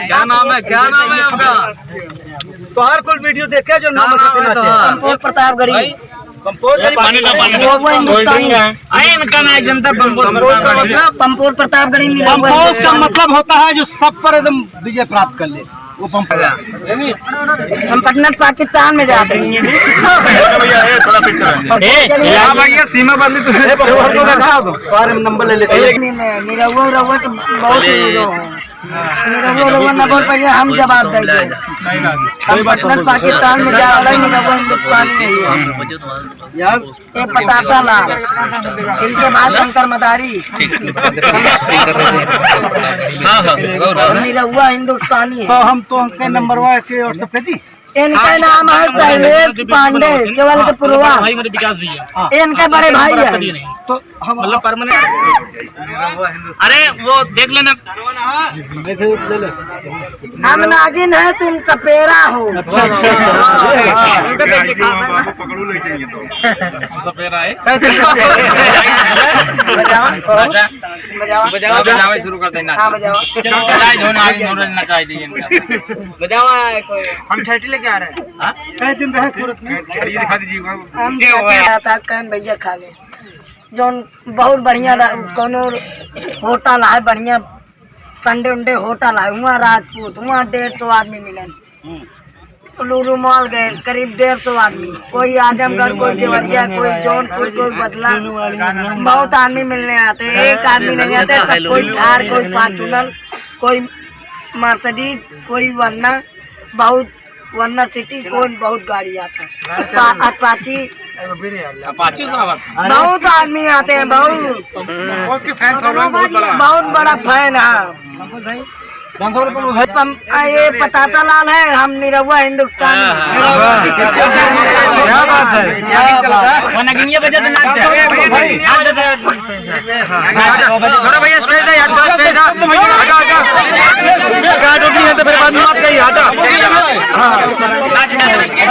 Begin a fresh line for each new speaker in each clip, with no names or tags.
क्या नाम है आपका?
तो हर कोई वीडियो देखे जो नाम
कंपोज प्रतापगढ़ी।
कंपोज
इनका नाम जनता कंपोज
प्रतापगढ़ी।
कंपोज का मतलब होता है जो सब पर एकदम विजय प्राप्त कर ले, वो पंप।
हम पटना पाकिस्तान में जाते हैं।
भैया सीमा बंदी
नंबर ले लेते
निरहुआ बहुत न बोल पाइए, हम जवाब देंगे। हम पटना पाकिस्तान में जा रहा निरहुआ हिंदुस्तान में
यार।
ये पतासा लाल, इनके बाद शंकर मदारी। निरहुआ हिंदुस्तानी है।
तो हम तो उनके नंबर के व्हाट्सएप पे दी।
इनका नाम है शैलेश पांडे, केवल के पुरवा। इनके बड़े भाई है।
तो हम
मतलब परमानेंट। अरे वो देख लेना।
हम नागिन है, तुम सपेरा हो।
सपेरा है।
बजाओ
शुरू कर देना।
हाँ बजाओ।
हम छठी लेके आ रहे हैं। कई दिन रहे सूरत में।
दिखा दीजिए।
हम कहन भैया खा ले जो बहुत बढ़िया कोनो होटल है, बढ़िया संडे उंडे होटल है वहाँ राजपूत। वहाँ 150 आदमी मिले। लूरू मॉल गए करीब 150 आदमी। कोई आजमगढ़, कोई देवरिया, कोई जौनपुर, कोई बदला। बहुत आदमी मिलने आते। एक आदमी नहीं आते। सब कोई थार, कोई फॉर्च्यूनर, कोई मर्सिडीज, कोई वरना बहुत वरना सिटी, कोई बहुत गाड़ी आता है। अपाची बहुत आदमी आते हैं। बहुत बड़ा फैन है। ये पतासा लाल है, हम निरहुआ हिंदुस्तान।
क्या बात है, क्या बात है। थोड़ा भैया स्टेज है यार, स्टेज तो फिर बाद में बात कही हटा।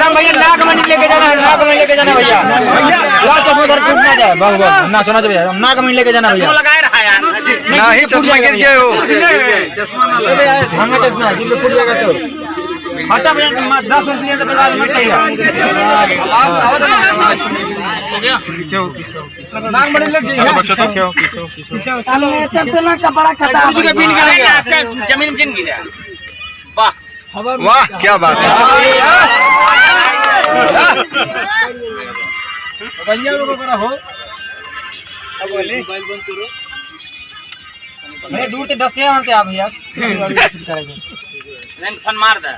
भैया नाक मंडी लेके जाना है, नाक मंडी लेके जाना भैया। चश्मा उधर टूट ना जाए, ना सुना तो भैया नाक मंडी लेके जाना भैया।
लगाए रहा यार
ना ही चश्मा गिर गए हो। हमें चश्मा है, जिससे फूट जाएगा तो हटा भैया। 10 रुपये तो बाद में कहिएगा। नाक मंडी ले जाइए बच्चों तक।
हमने तब तो ना कपड़ा खत्म
जमीन गिरा। वाह
वाह क्या बात है। भैया लोग हो मैं दूर से 10 से आते आप भैया।
फन मार दे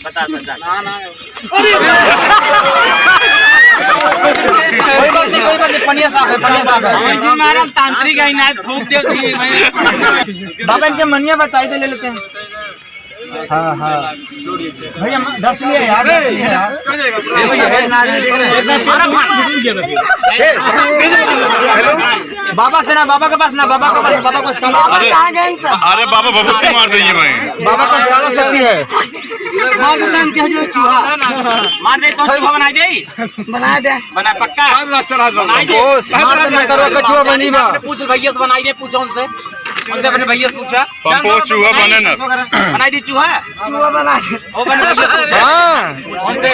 बता सकता ना
कोई बात नहीं पनिया साफ है, पनिया साफ है।
मैडम तांत्रिक है ना ठोक दे
बाबा इनके मनिया बताई दे ले लेते हैं। हाँ हाँ भैया 10 लिए यार, 10 लिए यार। बाबा से ना, बाबा के पास ना, बाबा के पास, बाबा को
अरे बाबा भभूति मार देंगे भाई।
बाबा को ज्यादा शक्ति है। मार देता है चूहा,
मार दे तो बना दे, बना पक्का
कछुआ बनी बा।
पूछ भैया से बनाई दे, पूछो उनसे अपने भैया से पूछा।
पंपो चूहा बने ना
बनाई दी चूहा
बना
वो बना भैया उनसे